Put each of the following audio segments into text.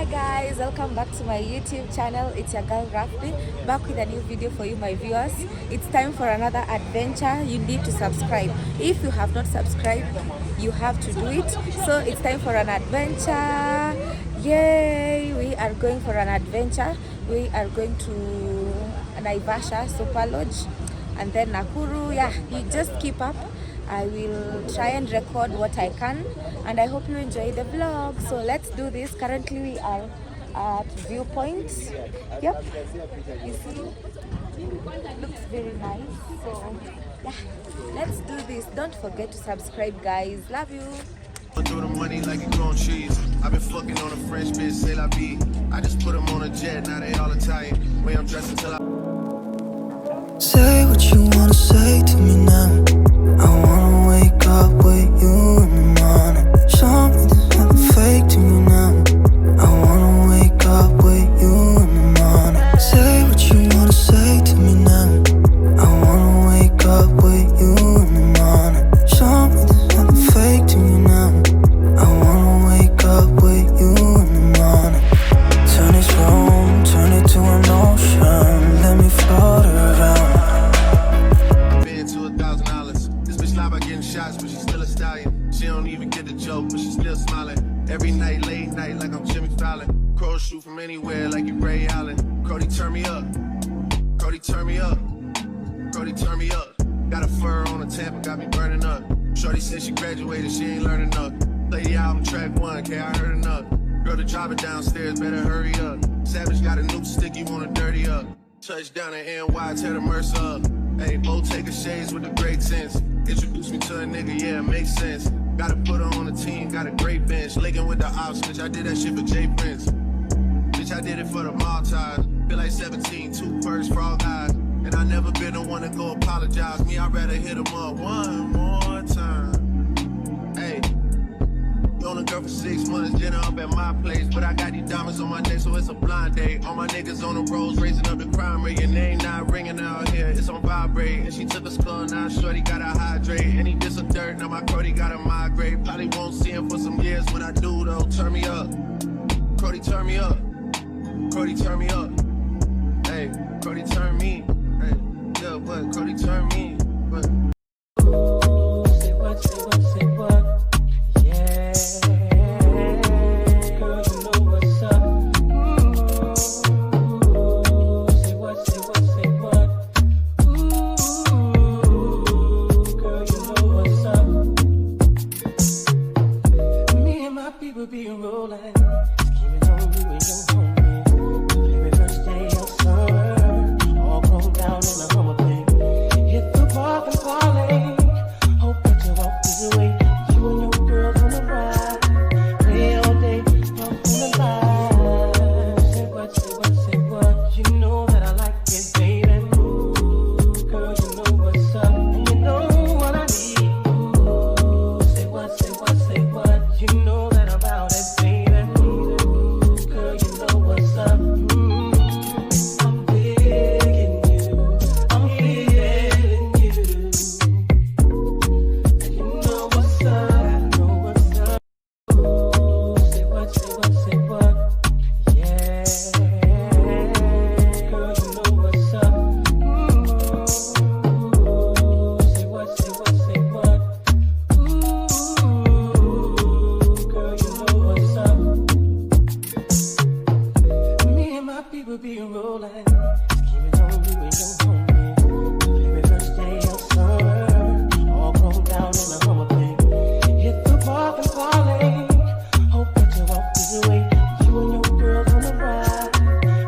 guys, welcome back to my YouTube channel. It's your girl Rafli, back with a new video for you, my viewers. It's time for another adventure. You need to subscribe. If you have not subscribed, you have to do it. So it's time for an adventure. Yay! We are going for an adventure. We are going to Naivasha Super Lodge and then Nakuru. Yeah, you just keep up. I will try and record what I can, and I hope you enjoy the vlog. So let's do this. Currently we are at viewpoint. Yep, you see, looks very nice. So yeah, let's do this. Don't forget to subscribe, guys. Love you. Throw the money like it growing trees. I've been fucking on a French bitch, say la vie. I just put them on a jet, now they all Italian. Way I'm dressed until I say what you wanna say to me now. I wanna wake up with you in the morning. Show me there's nothing fake to me now. I wanna wake up with you in the morning. Say what you wanna say to me now. I wanna wake up with you in the morning. Show me there's nothing fake to me now. I wanna wake up with you in the morning. Turn this room, turn it to an ocean. Let me float around. by getting shots, but she's still a stallion. She don't even get the joke, but she's still smiling. Every night, late night, like I'm Jimmy Fallon. Crows shoot from anywhere, like you Ray Allen. Cody, turn me up. Cody, turn me up. Cody, turn me up. Got a fur on the Tampa, got me burning up. Shorty said she graduated, she ain't learning enough. Play the album track 1, okay, I heard enough. Girl, the driver downstairs, better hurry up. Savage got a new stick, you wanna dirty up. Touchdown in NY, tear the Mercer up. Hey, both taking shades with the great sense. Introduce me to a nigga, yeah, it makes sense. Gotta put her on the team, got a great bench. Linking with the ops, bitch, I did that shit for Jay Prince. Bitch, I did it for the Maltese. Feel like 17, 2 first frog eyes. And I never been the one to go apologize. Me, I'd rather hit him up one more time. Hey, known a girl for 6 months, dinner up at my place. But I got these diamonds on my neck, so it's a blind date. All my niggas on the roads, raising up the crime rate. Your name not ringing out here, it's on vibrate. And she took a skull, now shorty gotta hydrate. And he did some dirt, now my Cody gotta migrate. Probably won't see him for some years. When I do though, turn me up. Cody, turn me up. Cody, turn me up. Hey, Cody, turn me. Hey, yeah, what? Cody, turn me. What? Say what, say what, say what. Yeah, girl, you know what's up. Say what, say what, say what. Girl, you know what's up. Me and my people be rolling, scheming on you and your homie. Every first day of summer, all grown down in a Hummer thing. Hit the park and parlay. Hope that you walk this way. You and your girls on the ride. Play all day, walk on the line. Say what, say what, say what. You know that I like it, baby. Ooh, girl, you know what's up. And you know what I need. Ooh, say what, say what, say what. You know that I'm about it, baby. Ooh, girl, you know what's up. I'm digging you. I'm feeling you. And you know what's up. Know what's up. Ooh, say what, say what, say what. Yeah, girl, you know what's up. Say what, say what, say what. Girl, you know what's up. Me and my people be rolling, scheming on you and your homie. Every first day of summer, all grown down in a Hummer thing. Hit the park and parlay. Hope that you walk this way. You and your girls on the ride.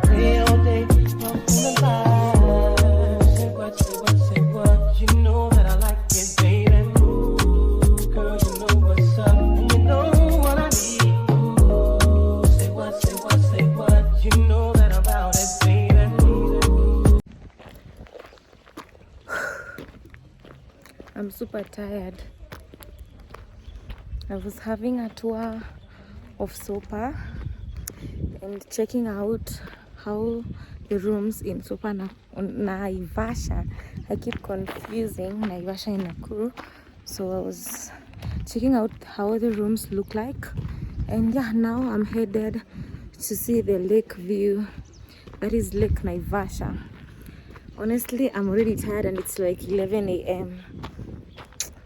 Play all day, walk on the line. Say what, say what, say what. You know that I like it, baby. Ooh, girl, you know what's up. And you know what I need. Ooh, say what, say what, say what. You know that I'm about it, baby. I'm super tired. I was having a tour of Sopa and checking out how the rooms in Sopa Naivasha. I keep confusing Naivasha and Nakuru. So I was checking out how the rooms look like. And yeah, now I'm headed to see the lake view. That is Lake Naivasha. Honestly, I'm really tired and it's like 11 a.m.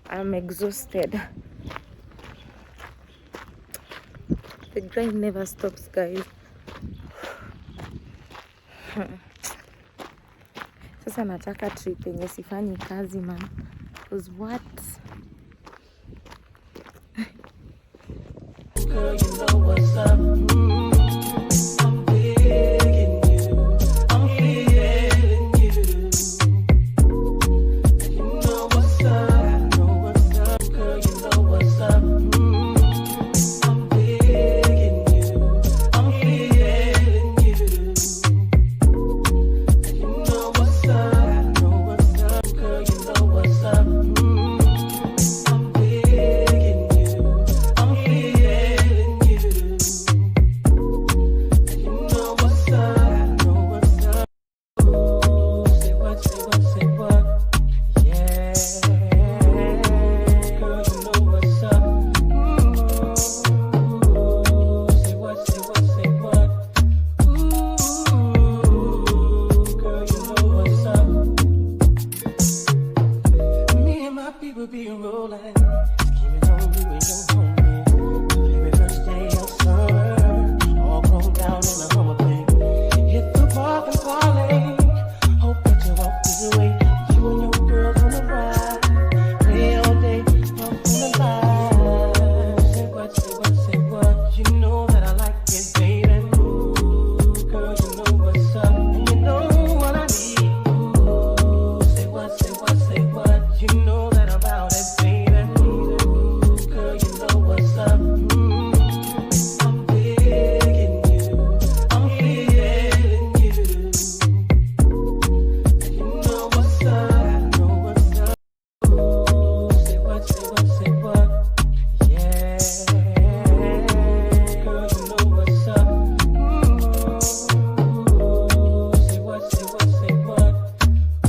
I'm exhausted. The grind never stops, guys. Sasa nataka trip yenye sifanyi kazi man. Cause what? Girl, you know what's up. I'm digging you. I'm feeling you. You know what's up. Know what's up. Girl, you know what's up. I'm digging you. I'm feeling you. You know what's up. Know what's up. Girl, you know what's up. I'm digging you. I'm feeling you. You know what's up. Know what's up. Ooh, say what, say what, say what. Yeah. Girl, you know what's up. Ooh, say what, say what, say what. Ooh, girl, you know what's up. Me and my people be rolling. Keep it on you and your homie. Every first day of summer, all grown down in a Hummer thing. Hit the park and parlay. Hope that you walk this way. You and your girls on the ride. Play all day, walk on the line. Say what, say what, say what. You know that I like it, baby. Ooh, girl, you know what's up. And you know what I need. Ooh, say what, say what, say what. You know that I'm about it, baby. Ooh, girl, you know what's up. I'm digging you. I'm feeling you. You know what's up. Know what's up. Ooh, say what, say what, say what. Yeah. Girl, you know what's up. Ooh, say what, say what, say what.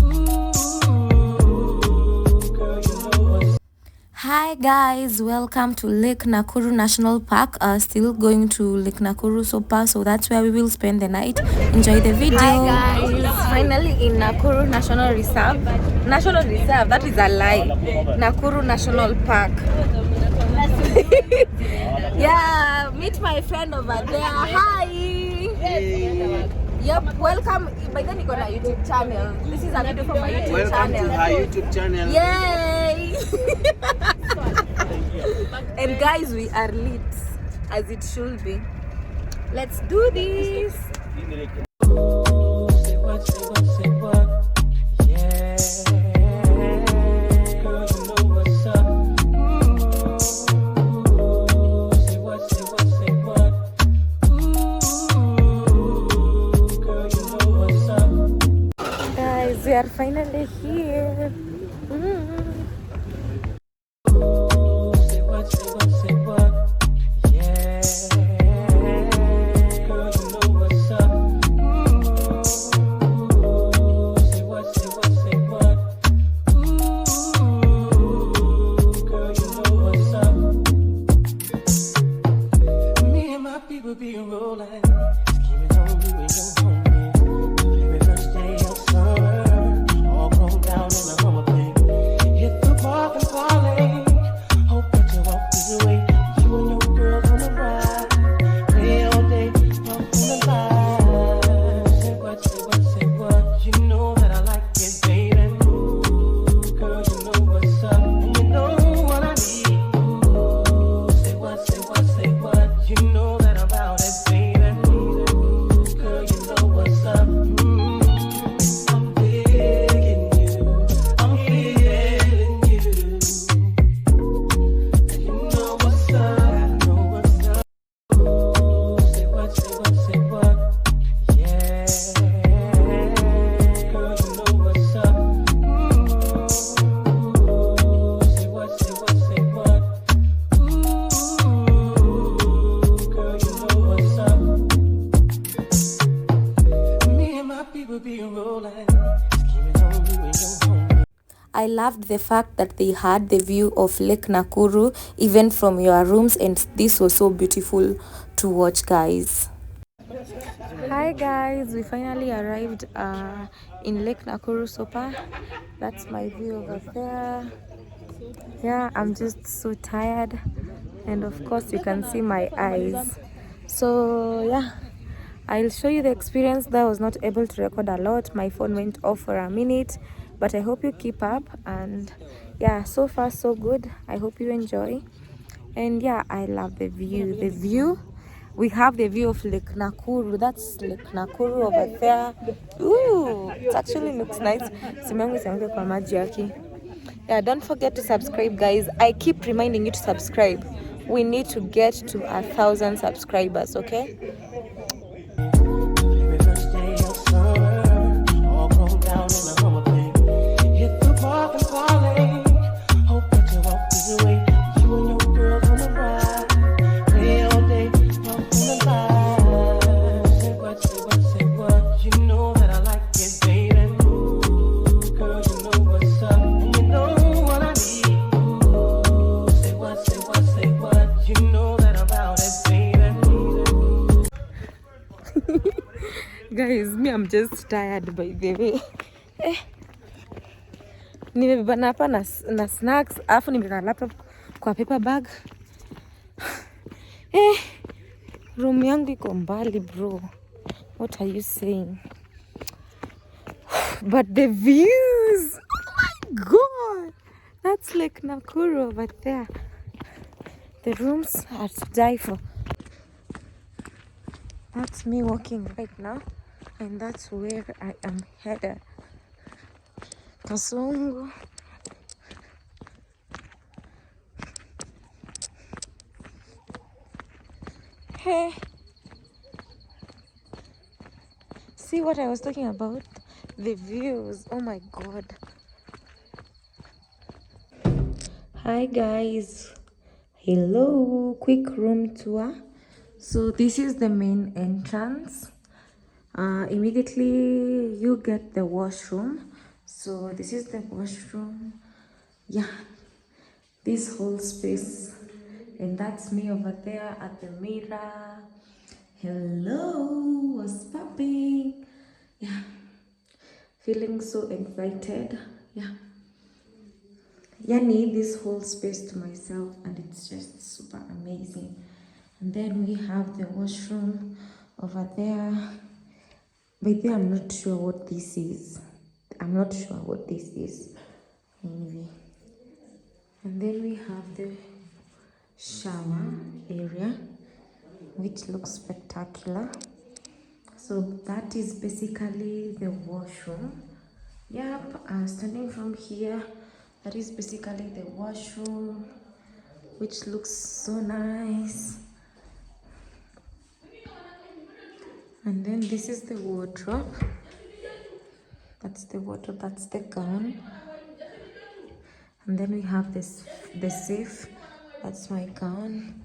Ooh, girl, you know what's up. Hi guys, welcome to Lake Nakuru National Park. Still going to Lake Nakuru so far, so that's where we will spend the night. Enjoy the video. Hi guys, finally in Nakuru National Reserve. National Reserve, that is a lie. Nakuru National Park. Yeah, meet my friend over there. Hi. Yep, welcome. By then you got a YouTube channel. This is a video from my YouTube channel. Welcome to our YouTube channel. Yay! And guys, we are lit as it should be. Let's do this. Ooh, say what, say what, say what. Yeah. Girl, you know what's up. Ooh, say what, say what, say what. Ooh, girl, you know what's up. Guys, we are finally here. Ooh, say what, say what, say what. Yeah. Girl, you know what's up. Ooh, say what, say what, say what. Ooh, girl, you know what's up. Me and my people be rolling. Keep it on you and your homie. Every first day of summer, all grown down in a Hummer thing. Hit the park and parlay. Hope that you walk this way. You and your girls on the ride. Play all day, walk on the line. Say what, say what, say what. You know that I like it, baby. Ooh, girl, you know what's up. And you know what I need. Ooh, say what, say what, say what. You know that I'm about it, baby. Ooh, girl, you know what's up. I'm digging you. I'm feeling you. You know what's up. Know what's up. Ooh, say what, say what, say what. Yeah. Girl, you know what's up. Ooh, say what, say what, say what. Ooh, girl, you know what's up. Me and my people be rolling. Keep it on you and your homie. I loved the fact that they had the view of Lake Nakuru even from your rooms, and this was so beautiful to watch, guys. Hi guys, we finally arrived in Lake Nakuru so far. That's my view over there. Yeah, I'm just so tired, and of course you can see my eyes. So yeah, I'll show you the experience. That I was not able to record a lot. My phone went off for a minute, but I hope you keep up. And yeah, so far so good. I hope you enjoy. And yeah, I love the view. We have the view of Lake Nakuru. That's Lake Nakuru over there. Ooh, it actually looks nice. Simangu sianguke kwa maji yake. Yeah, don't forget to subscribe, guys. I keep reminding you to subscribe. We need to get to 1,000 subscribers, okay? Every first day of summer, all grown down in the hummer pit. Hit the park and parlay. Hope that you walk this way. You and your girls on the ride. Play all day, walk in the light. Say what, say what, say what. You know that I like it, baby. Ooh, girl, you know what's up. And you know what I need. Ooh, say what, say what, say what. You know that I'm about it, baby. Guys, me, I'm just tired by the way. Nimebana hapa na snacks, alafu nimeweka laptop kwa paper bag. Room yangu iko mbali bro. What are you saying? But the views, oh my god, that's Lake Nakuru over there. The rooms are to die for. That's me walking right now, and that's where I am headed. Kasungu. Hey, see what I was talking about? The views, oh my god. Hi guys, hello, quick room tour. So this is the main entrance. Immediately you get the washroom. So this is the washroom. Yeah, this whole space, and that's me over there at the mirror. Hello, what's popping? Yeah, feeling so excited. Yeah, need this whole space to myself, and it's just super amazing. And then we have the washroom over there. But there, I'm not sure what this is. Anyway, and then we have the shower area, which looks spectacular. So that is basically the washroom. Yep, standing from here, that is basically the washroom, which looks so nice. And then this is the wardrobe. That's the wardrobe, that's the gown. And then we have this, the safe. That's my gown.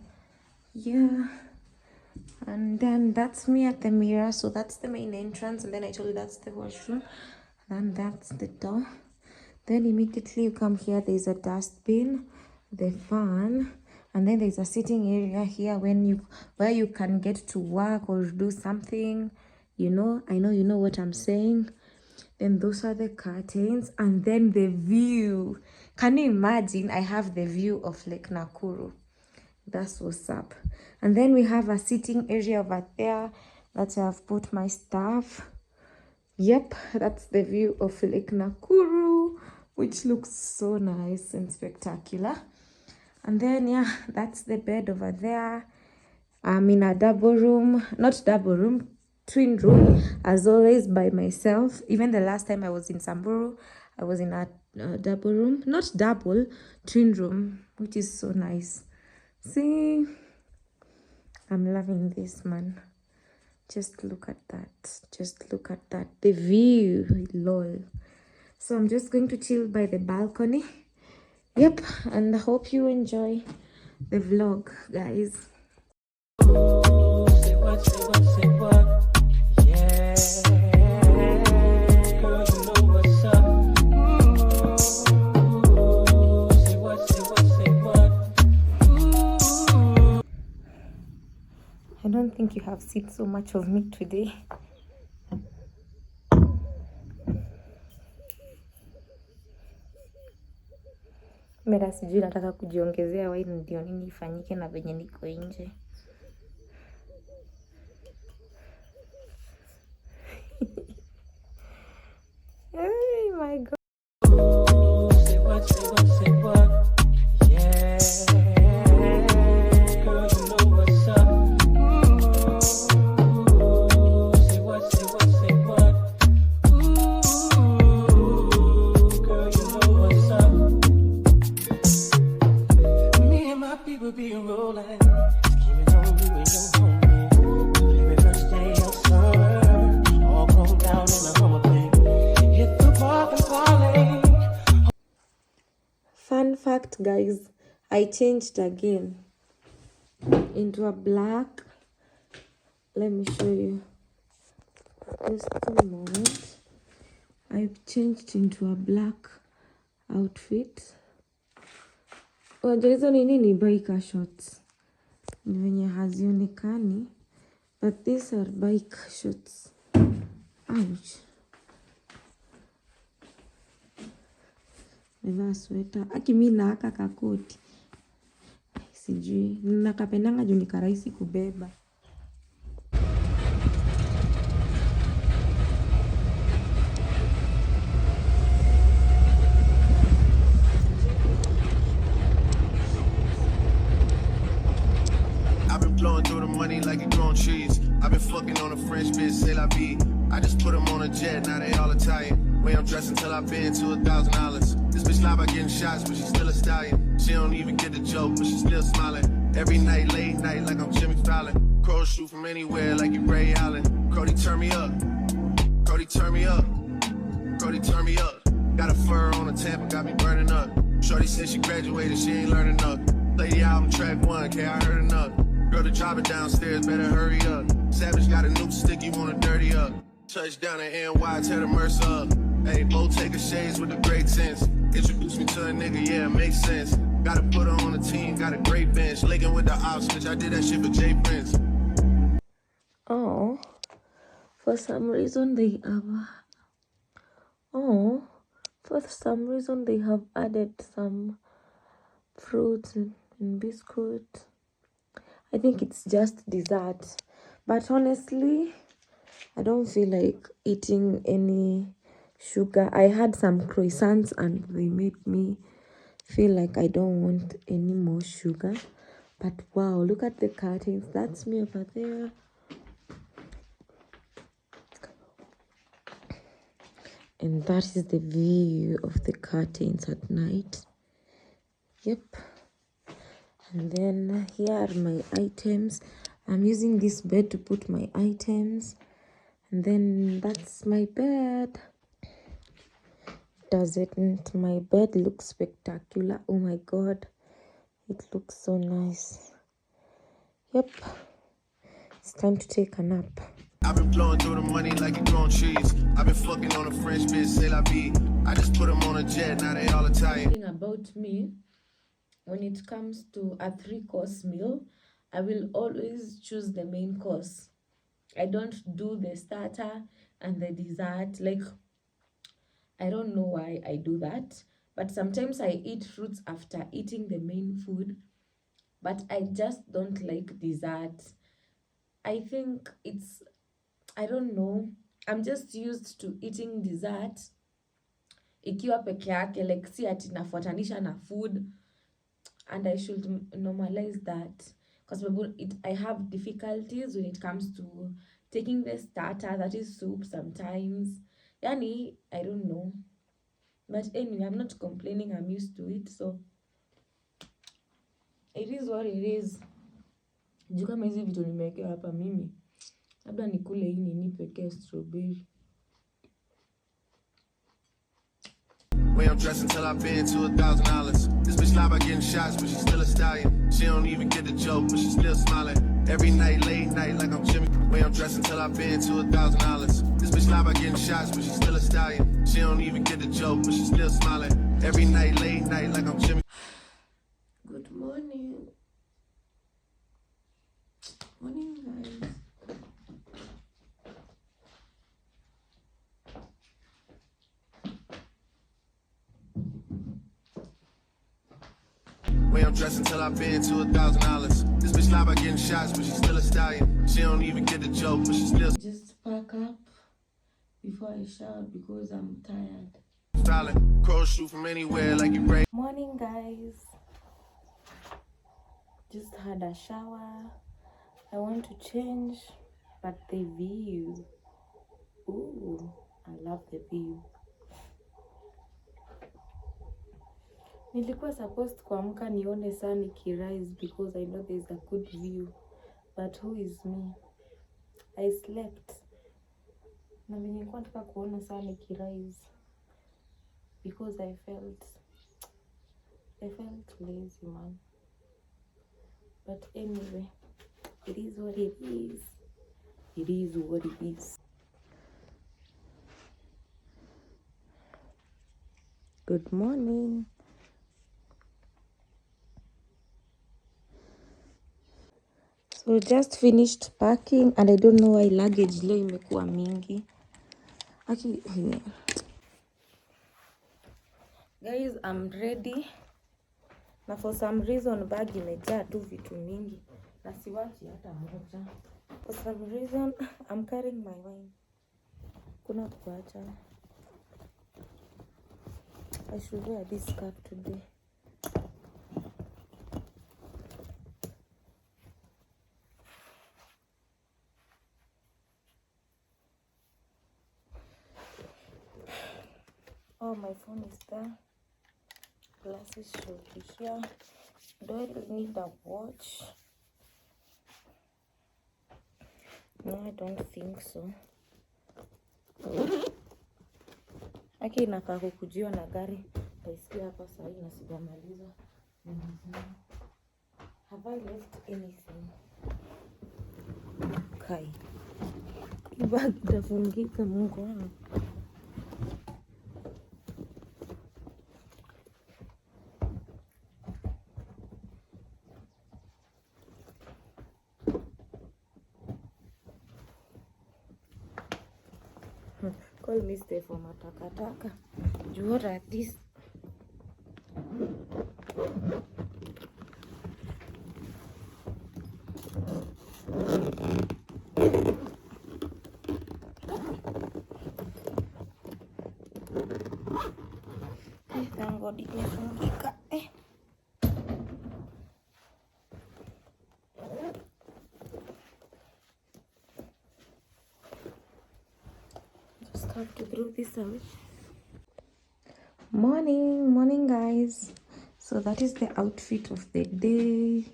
Yeah. And then that's me at the mirror. So that's the main entrance. And then I told you that's the washroom. And that's the door. Then immediately you come here, there's a dustbin, the fan, and then there's a sitting area here where you can get to work or do something. You know, I know you know what I'm saying. Then those are the curtains, and then the view. Can you imagine? I have the view of Lake Nakuru. That's what's up. And then we have a sitting area over there that I've put my stuff. Yep, that's the view of Lake Nakuru, which looks so nice and spectacular. And then yeah, that's the bed over there. I'm in a twin room, as always, by myself. Even the last time I was in Samburu, I was in a double room, twin room, which is so nice. See, I'm loving this, man. Just look at that. The view, lol. So I'm just going to chill by the balcony. Yep, and I hope you enjoy the vlog, guys. Say what, say what, say what. Yeah. Girl, you know what's up. Ooh. Say what, say what, say what. Ooh. I don't think think you have seen so much of me today. Mera sijui nataka kujiongezea wine ndio nini ifanyike na venye niko nje. Oh my God. Say what, say what, say what? Yeah. Girl, you know what's up. Ooh. Say what, say what, say what? Ooh. Girl, you know what's up. Me and my people be rolling. Scheming on you and your homie. Every first day of summer. All grown down in the Hummer, baby. Hit the park and parlay. Fun fact, guys, I changed again into a black. Let me show you. Just a moment. I've changed into a black outfit. Unajua hizo ni nini? Biker shorts. Ni venye hazionekani. But these are bike shorts. Ouch. Nimevaa sweta. Aki mimi na aka kakoti. Sijui. Nakapendanga juu ni karahisi kubeba. I've been blowing through the money like it growing trees. I've been fucking on a French bitch, c'est la vie. I just put them on a jet, now they all Italian. Way I'm dressed until I've been to $1,000. This bitch lie by getting shots, but she's still a stallion. She don't even get the joke, but she's still smiling. Every night, late night, like I'm Jimmy Fallon. Crows shoot from anywhere, like you Ray Allen. Crody, turn me up. Crody, turn me up. Crody, turn me up. Got a fur on a Tampa, got me burning up. Shorty said she graduated, she ain't learning enough. Play the album track 1, okay, I heard enough. Girl, the driver downstairs, better hurry up. Savage got a new stick, you wanna dirty up. Touchdown in NY, tear the Mercer up. Hey, both take a shades with the great sense. Introduce me to a nigga, yeah, it makes sense. Gotta put her on the team, got a great bench. Linking with the ops, bitch, I did that shit for Jay Prince. Oh, for some reason they have. Oh, for some reason they have added some fruits and biscuit. I think it's just dessert. But honestly, I don't feel like eating any sugar. I had some croissants and they made me feel like I don't want any more sugar. But wow, look at the curtains. That's me over there. And that is the view of the curtains at night. Yep. And then here are my items. I'm using this bed to put my items. And then that's my bed. Doesn't my bed look spectacular? Oh my God. It looks so nice. Yep. It's time to take a nap. I've been blowing through the money like it growing trees. I've been fucking on a French bitch, c'est la vie. I just put them on a jet, now they all Italian. Thing about me, when it comes to a 3-course meal, I will always choose the main course. I don't do the starter and the dessert. Like, I don't know why I do that. But sometimes I eat fruits after eating the main food. But I just don't like dessert. I think it's, I don't know. I'm just used to eating dessert ikiwa peke yake, like si ati nafuatanisha na food, and I should normalize that, because I have difficulties when it comes to taking the starter, that is soup sometimes. Yani, I don't know. But anyway, I'm not complaining, I'm used to it, so it is what it is. Juu kama hizi vitu nimewekea hapa mimi, labda nikule hii nini pekee strawberry. Way I'm dressed until I've been to $1,000. This bitch lie by getting shots, but she's still a stallion. She don't even get the joke, but she's still smiling. Every night, late night, like I'm Jimmy. Way I'm dressed until I've been to $1,000. This bitch lie by getting shots, but she's still a stallion. She don't even get the joke, but she's still smiling. Every night, late night, like I'm Jimmy. Good morning. Morning, guys. I'm dressed until I've been to $1,000. This bitch lie by getting shots, but she's still a stallion. She don't even get the joke, but she still just pack up before I shower because I'm tired. styling. Crows shoot from anywhere like you Ray. Morning, guys. Just had a shower. I want to change, but the view. Ooh, I love the view. Nilikuwa supposed kuamka nione sun ikirise because I know there's a good view. But who is me? I slept. Na nilikuwa nataka kuona sun ikirise because I felt lazy, man. But anyway, it is what it is. It is what it is. Good morning. So just finished packing and I don't know why luggage leo imekuwa mingi. Okay, guys, I'm ready. Na for some reason bag imejaa tu vitu mingi. Na siwachi hata moja. For some reason I'm carrying my wine. Kuna kuacha. I should wear this scarf today. Oh, my phone is there. Glasses should be here. Do I need a watch? No, I don't think so. Aki inakaa kukujiwa na gari. Taisikia hapa saa hii na sijamaliza. Have I left anything? Kai. Bag itafungika, Mungu wangu. Call me stay for matakataka. What are this? Thank God imefungika. Have to throw this out. Morning guys. So that is the outfit of the day.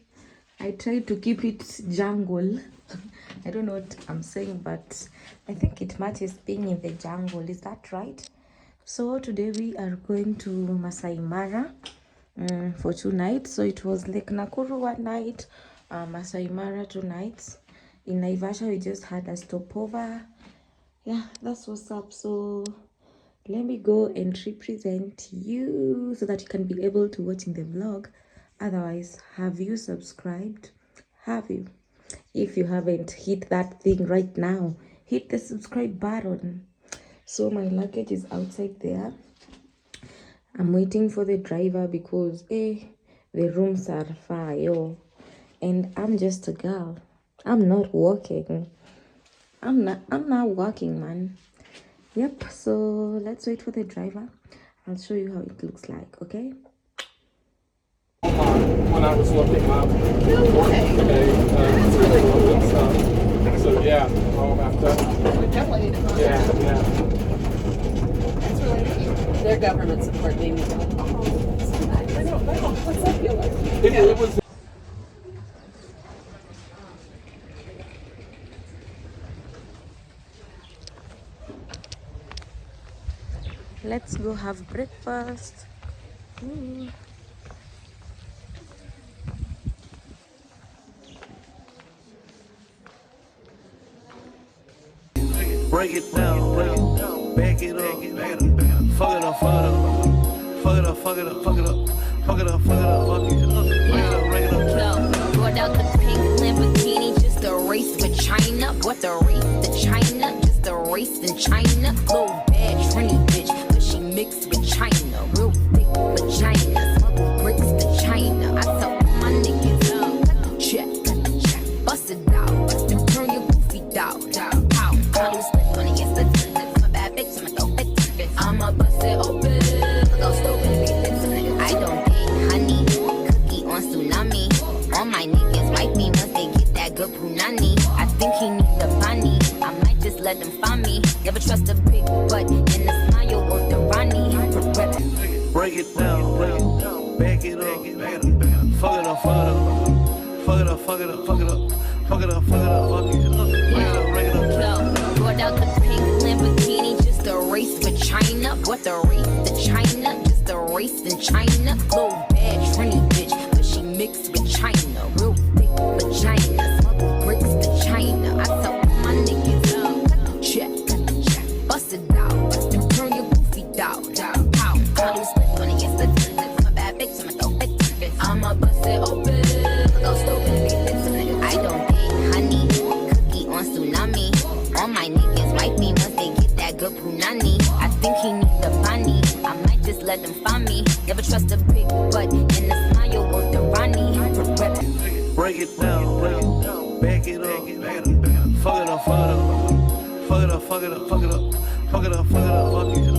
I tried to keep it jungle. I don't know what I'm saying, but I think it matches being in the jungle. Is that right? So today we are going to Masai Mara for 2 nights. So it was Lake Nakuru 1 night, Masai Mara 2 nights. In Naivasha we just had a stopover. Yeah, that's what's up. So let me go and represent you so that you can be able to watch in the vlog. Otherwise, have you subscribed? Have you? If you haven't, hit that thing right now. Hit the subscribe button. So my luggage is outside there. I'm waiting for the driver because the rooms are far, yo. And I'm just a girl. I'm not working. I'm not working, man. Yep, so let's wait for the driver. I'll show you how it looks like, okay? When I was looking up, so yeah, I'll have to. Yeah. That's really neat. Their government support made me go, what's that feel like? It was. Let's go have breakfast. Break it down, back it up, fuck it up, fuck it up, fuck it up, fuck it up, fuck it up, fuck it up, fuck it up, fuck it up, break it up. Brought out the pink Lamborghini, just a race for China. What the race to China? Just a race in China. Little bad Trini bitch, but she mixed with China. Real thick vagina, smuggle bricks to China. I sell dog. Pow, pow, slip on it, yes, that's my bad bitch, I'ma throw it. I'ma bust it open, go stupid. I don't get honey, cookie on tsunami. All my niggas wipe me once they get that good punani. I think he need the bunny, I might just let them find me. Never trust a big butt, and the smile of the Ronnie. Break it down, back it up, fuck it up, fuck it up, fuck it up, fuck it up, fuck it up, fuck it up, fuck it up, fuck it up, break it up. Brought out the pink Lamborghini, just a race with China. What the race to China? Just a race in China. Little bad Trini bitch, but she mixed with China. Real thick vagina, smuggle bricks to China. I tell my niggas, check, bust it out, turn your goofy dog. Pow, pow, slip on it, yes, that's my bad bitch, I'ma throw it. I'ma bust it open, go stupid. I don't get honey, cookie on tsunami. All my niggas wipe me once they get that good punani. I think he need the bunny, I might just let them find me. Never trust a big butt, and the smile of the Ronnie. Break it down, back it up, fuck it up, fuck it up, fuck it up, fuck it up, fuck it up, fuck it up, fuck it up, fuck it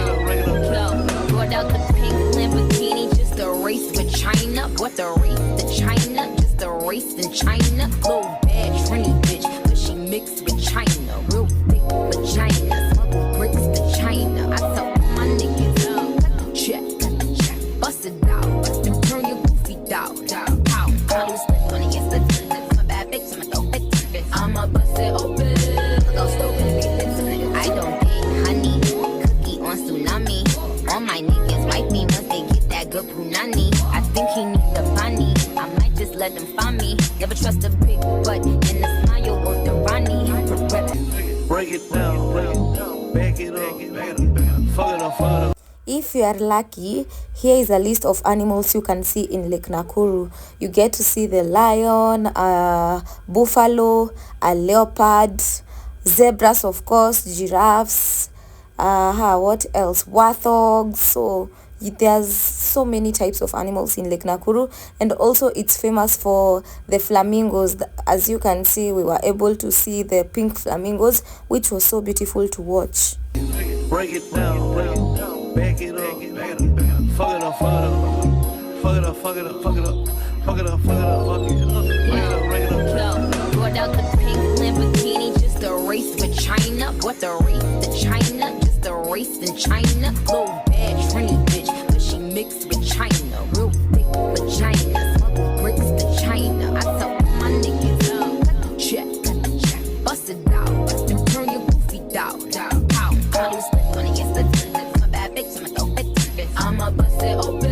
up, break it up. Brought out the pink Lamborghini, just a race with China. What the race to China? Just a race in China. Little bad Trini bitch, but she mixed with China. Real thick vagina, smuggle bricks to China. I tell my niggas, check, bust it out, turn your goofy dog. Pow, pow, slip on it, yes, that's my bad bitch, I'ma throw it. I'ma bust it open, go stupid. I don't get honey, cookie on tsunami. All my niggas wipe me once they get that good punani. I think he need the bunny, I might just let them find me. Never trust a big butt, and the smile of the Ronnie. Break it down, back it up, fuck it up, fuck it up. If you are lucky, here is a list of animals you can see in Lake Nakuru. You get to see the lion, buffalo, a leopard, zebras, of course, giraffes, what else? Warthogs. So there's so many types of animals in Lake Nakuru, and also it's famous for the flamingos. As you can see, we were able to see the pink flamingos, which was so beautiful to watch. Break it down, back it up, fuck it up, fuck it up, fuck it up, fuck it up, fuck it up, fuck it up, fuck it up, fuck it up, break it up. Brought out the pink Lamborghini, just a race with China. What the race to China? Just a race in China. Little bad Trini bitch, but she mixed with China. Real thick vagina, smuggle bricks to China. I tell my niggas, check, bust it out, turn your goofy dog. Pow, pow, slip on it, yes, that's my bad bitch, I'ma throw it. I'ma bust it open.